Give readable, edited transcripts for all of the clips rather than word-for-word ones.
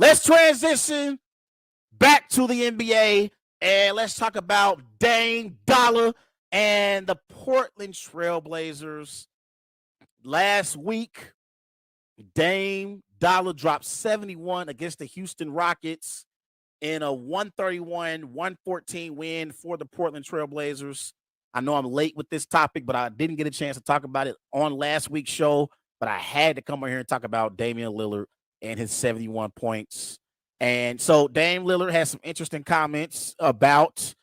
Let's transition back to the NBA and let's talk about Dame Dollar and the Portland Trailblazers. Last week, Dame Dollar dropped 71 against the Houston Rockets in a 131-114 win for the Portland Trailblazers. I know I'm late with this topic, but I didn't get a chance to talk about it on last week's show, but I had to come on here and talk about Damian Lillard and his 71 points. And so Dame Lillard has some interesting comments about,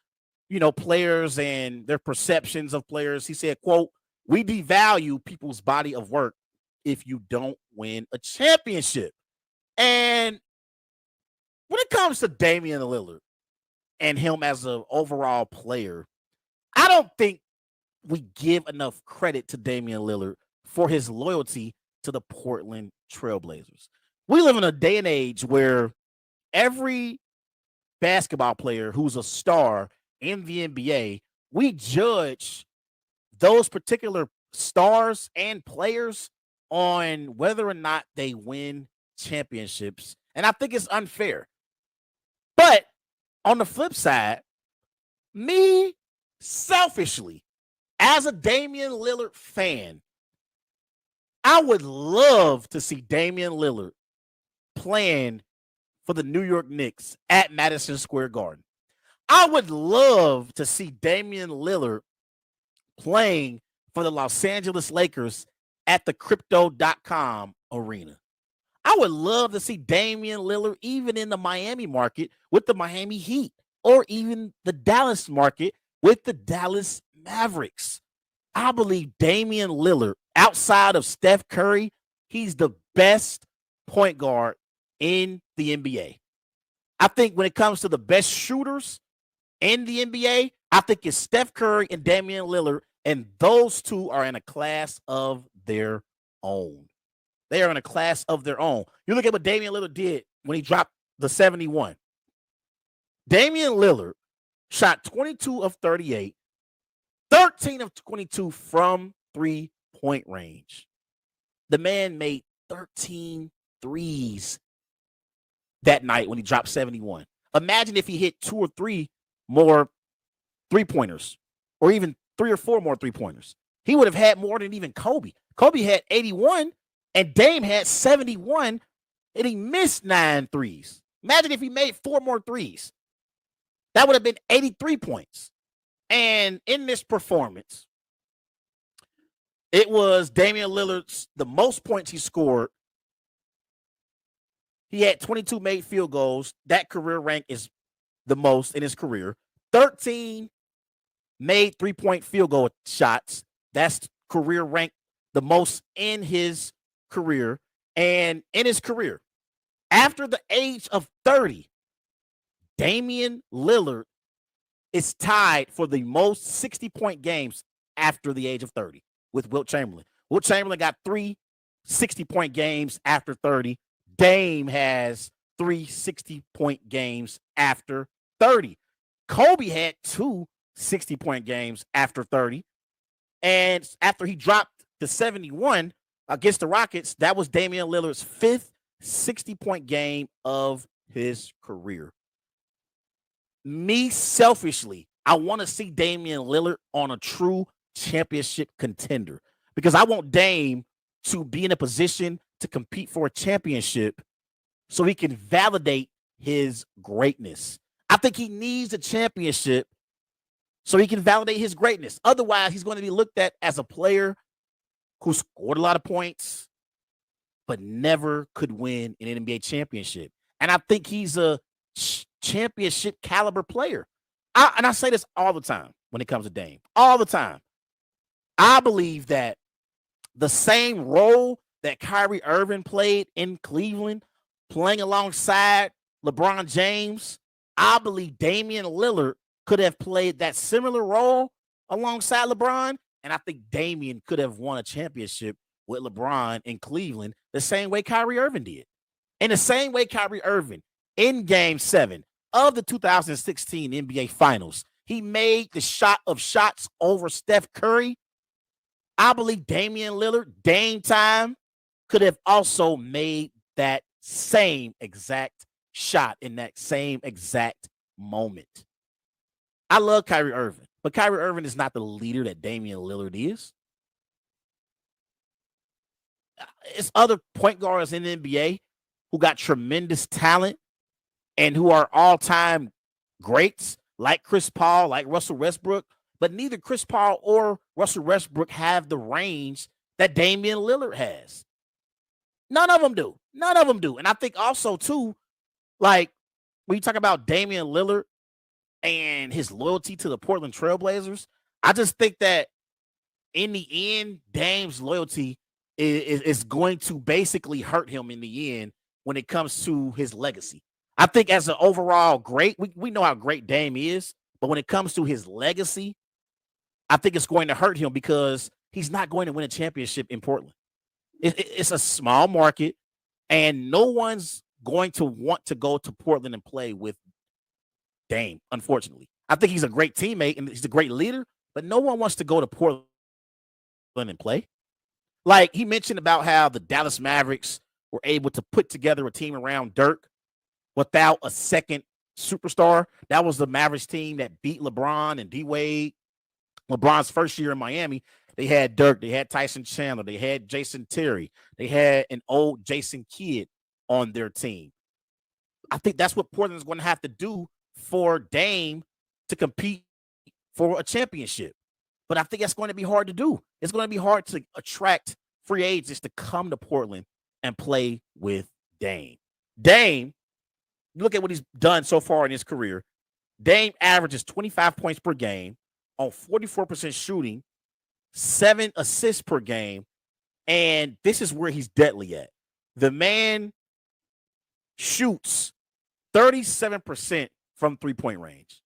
players and their perceptions of players. He said, quote, "We devalue people's body of work if you don't win a championship." And when it comes to Damian Lillard and him as an overall player, I don't think we give enough credit to Damian Lillard for his loyalty to the Portland Trailblazers. We live in a day and age where every basketball player who's a star in the NBA, we judge those particular stars and players on whether or not they win championships. And I think it's unfair. But on the flip side, me selfishly, as a Damian Lillard fan, I would love to see Damian Lillard playing for the New York Knicks at Madison Square Garden. I would love to see Damian Lillard playing for the Los Angeles Lakers at the Crypto.com arena. I would love to see Damian Lillard even in the Miami market with the Miami Heat, or even the Dallas market with the Dallas Mavericks. I believe Damian Lillard, outside of Steph Curry, he's the best point guard in the NBA. I think when it comes to the best shooters in the NBA, I think it's Steph Curry and Damian Lillard, and those two are in a class of their own. They are in a class of their own. You look at what Damian Lillard did when he dropped the 71. Damian Lillard shot 22 of 38, 13 of 22 from three-point range. The man made 13 threes that night when he dropped 71. Imagine if he hit 2 or 3 more three-pointers, or even 3 or 4 more three-pointers. He would have had more than even Kobe. Kobe had 81, and Dame had 71, and he missed 9 threes. Imagine if he made 4 more threes. That would have been 83 points. And in this performance, it was Damian Lillard's the most points he scored. He had 22 made field goals. That career rank is the most in his career. 13 made three-point field goal shots. That's career rank the most in his career. And in his career, after the age of 30, Damian Lillard is tied for the most 60-point games after the age of 30 with Wilt Chamberlain. Wilt Chamberlain got 3 60-point games after 30. Dame has 3 60-point games after 30. Kobe had 2 60-point games after 30. And after he dropped to 71 against the Rockets, that was Damian Lillard's 5th 60-point game of his career. Me, selfishly, I want to see Damian Lillard on a true championship contender, because I want Dame to be in a position to compete for a championship so he can validate his greatness. I think he needs a championship so he can validate his greatness. Otherwise, he's going to be looked at as a player who scored a lot of points but never could win an NBA championship. And I think he's a championship caliber player. And I say this all the time when it comes to Dame. All the time. I believe that the same role that Kyrie Irving played in Cleveland, playing alongside LeBron James, I believe Damian Lillard could have played that similar role alongside LeBron. And I think Damian could have won a championship with LeBron in Cleveland the same way Kyrie Irving did. In the same way Kyrie Irving, in Game 7 of the 2016 NBA Finals, he made the shot of shots over Steph Curry. I believe Damian Lillard, Dame time, could have also made that same exact shot in that same exact moment. I love Kyrie Irving, but Kyrie Irving is not the leader that Damian Lillard is. It's other point guards in the NBA who got tremendous talent and who are all-time greats, like Chris Paul, like Russell Westbrook, but neither Chris Paul or Russell Westbrook have the range that Damian Lillard has. None of them do. None of them do. And I think also, too, like, when you talk about Damian Lillard and his loyalty to the Portland Trailblazers, I just think that in the end, Dame's loyalty is going to basically hurt him in the end when it comes to his legacy. I think as an overall great, we know how great Dame is, but when it comes to his legacy, I think it's going to hurt him because he's not going to win a championship in Portland. It's a small market, and no one's going to want to go to Portland and play with Dame, unfortunately. I think he's a great teammate and he's a great leader, but no one wants to go to Portland and play. Like he mentioned about how the Dallas Mavericks were able to put together a team around Dirk without a second superstar. That was the Mavericks team that beat LeBron and D-Wade. LeBron's first year in Miami, they had Dirk, they had Tyson Chandler, they had Jason Terry, they had an old Jason Kidd on their team. I think that's what Portland's going to have to do for Dame to compete for a championship. But I think that's going to be hard to do. It's going to be hard to attract free agents to come to Portland and play with Dame. Dame, look at what he's done so far in his career. Dame averages 25 points per game on 44% shooting, 7 assists per game, and this is where he's deadly at. The man shoots 37% from three-point range.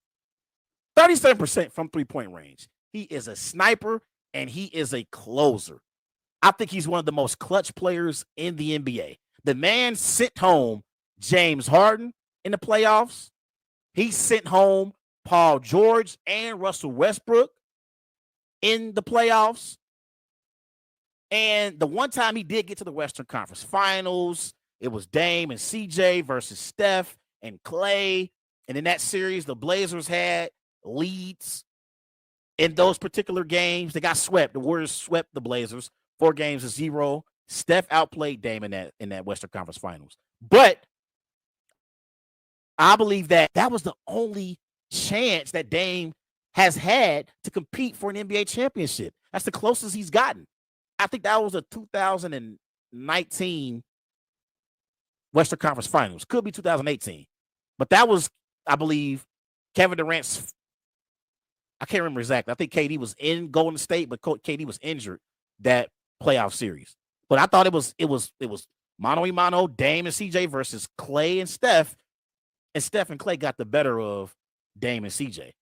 37% from three-point range. He is a sniper, and he is a closer. I think he's one of the most clutch players in the NBA. The man sent home James Harden in the playoffs. He sent home Paul George and Russell Westbrook in the playoffs. And the one time he did get to the Western Conference Finals, it was Dame and CJ versus Steph and Clay. And in that series, the Blazers had leads in those particular games. They got swept. The Warriors swept the Blazers 4-0. Steph outplayed Dame in that Western Conference Finals. But I believe that was the only chance that Dame has had to compete for an NBA championship. That's the closest he's gotten. I think that was a 2019 Western Conference Finals. Could be 2018. But that was, I believe, Kevin Durant's, I can't remember exactly. I think KD was in Golden State, but KD was injured that playoff series. But I thought it was mano a mano, Dame and CJ versus Clay and Steph. And Steph and Clay got the better of Dame and CJ.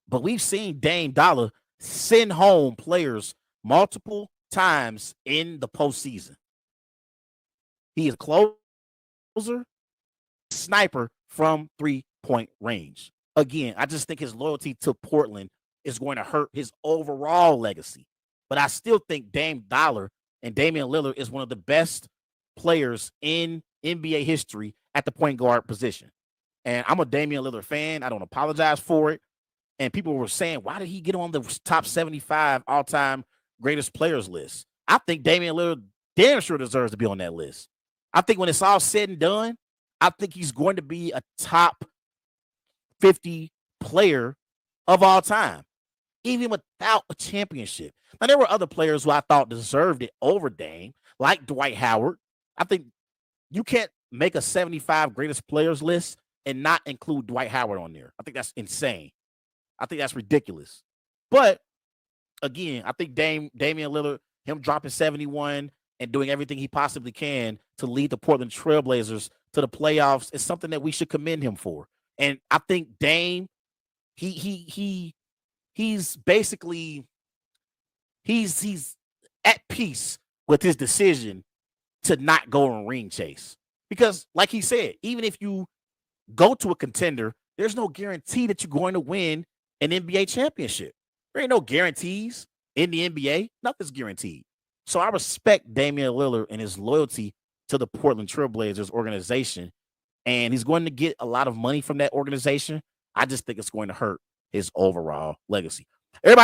But we've seen Dame Dollar send home players multiple times in the postseason. He is a closer, sniper from three-point range. Again, I just think his loyalty to Portland is going to hurt his overall legacy. But I still think Dame Dollar and Damian Lillard is one of the best players in NBA history at the point guard position. And I'm a Damian Lillard fan. I don't apologize for it. And people were saying, why did he get on the top 75 all-time greatest players list? I think Damian Lillard damn sure deserves to be on that list. I think when it's all said and done, I think he's going to be a top 50 player of all time, even without a championship. Now, there were other players who I thought deserved it over Dame, like Dwight Howard. I think you can't make a 75 greatest players list and not include Dwight Howard on there. I think that's insane. I think that's ridiculous. But again, I think Damian Lillard, him dropping 71 and doing everything he possibly can to lead the Portland Trailblazers to the playoffs is something that we should commend him for. And I think Dame, he's basically he's at peace with his decision to not go on ring chase. Because like he said, even if you go to a contender, there's no guarantee that you're going to win an NBA championship. There ain't no guarantees in the NBA. Nothing's guaranteed. So I respect Damian Lillard and his loyalty to the Portland Trailblazers organization, and he's going to get a lot of money from that organization. I just think it's going to hurt his overall legacy. Everybody